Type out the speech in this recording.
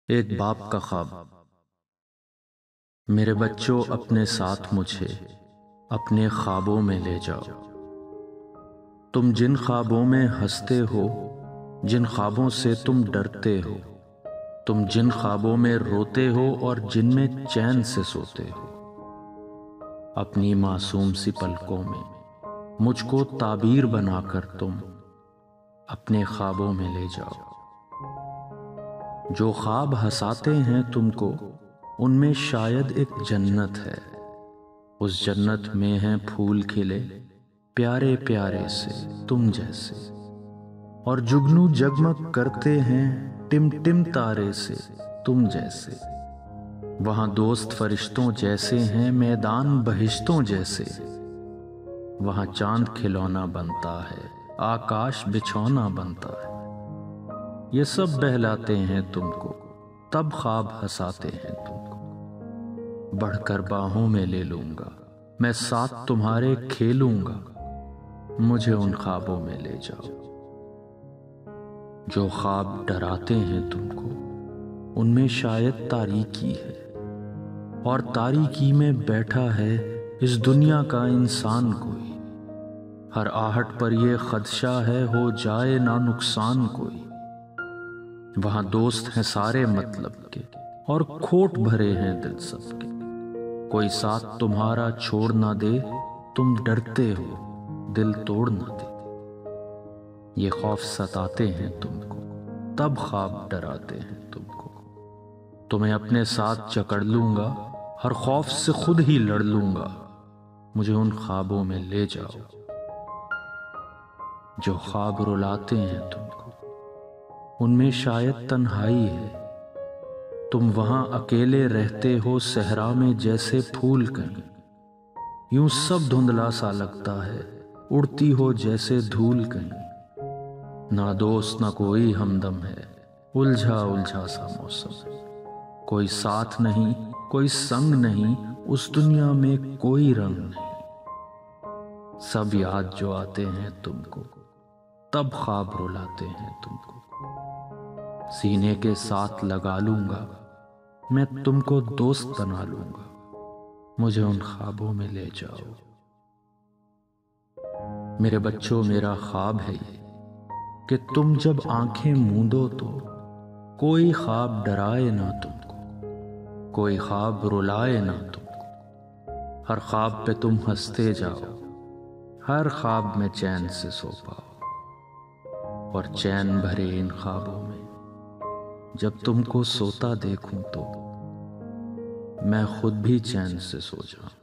एक बाप का ख्वाब। मेरे बच्चों, अपने साथ मुझे अपने ख्वाबों में ले जाओ। तुम जिन ख्वाबों में हंसते हो, जिन ख्वाबों से तुम डरते हो, तुम जिन ख्वाबों में रोते हो और जिनमें चैन से सोते हो, अपनी मासूम सी पलकों में मुझको ताबीर बनाकर तुम अपने ख्वाबों में ले जाओ। जो ख्वाब हंसाते हैं तुमको, उनमें शायद एक जन्नत है। उस जन्नत में हैं फूल खिले प्यारे प्यारे से तुम जैसे, और जुगनू जगमग करते हैं टिम टिम तारे से तुम जैसे। वहां दोस्त फरिश्तों जैसे हैं, मैदान बहिश्तों जैसे। वहां चांद खिलौना बनता है, आकाश बिछौना बनता है। ये सब बहलाते हैं तुमको, तब ख्वाब हंसाते हैं तुमको। बढ़कर बाहों में ले लूंगा, मैं साथ तुम्हारे खेलूंगा। मुझे उन ख्वाबों में ले जाओ। जो ख्वाब डराते हैं तुमको, उनमें शायद तारीकी है, और तारीकी में बैठा है इस दुनिया का इंसान कोई। हर आहट पर ये खदशा है, हो जाए ना नुकसान कोई। वहां दोस्त हैं सारे मतलब के, और खोट भरे हैं दिल सबके। कोई साथ तुम्हारा छोड़ ना दे, तुम डरते हो दिल तोड़ ना दे। ये खौफ सताते हैं तुमको, तब ख्वाब डराते हैं तुमको। तुम्हें अपने साथ जकड़ लूंगा, हर खौफ से खुद ही लड़ लूंगा। मुझे उन ख्वाबों में ले जाओ। जो ख्वाब रुलाते हैं तुमको, उनमें शायद तन्हाई है। तुम वहां अकेले रहते हो सहरा में जैसे फूल कहीं। यूं सब धुंधला सा लगता है, उड़ती हो जैसे धूल कहीं। ना दोस्त ना कोई हमदम है, उलझा उलझा सा मौसम है। कोई साथ नहीं, कोई संग नहीं, उस दुनिया में कोई रंग नहीं। सब याद जो आते हैं तुमको, तब ख्वाब रुलाते हैं तुमको। सीने के साथ लगा लूंगा, मैं तुमको दोस्त बना लूंगा। मुझे उन ख्वाबों में ले जाओ। मेरे बच्चों, मेरा ख्वाब है ये कि तुम जब आंखें मूंदो तो कोई ख्वाब डराए ना तुमको, कोई ख्वाब रुलाए ना तुमको। हर ख्वाब पे तुम हंसते जाओ, हर ख्वाब में चैन से सो पाओ। और चैन भरे इन ख्वाबों में जब तुमको सोता देखूं तो मैं खुद भी चैन से सो जाऊं।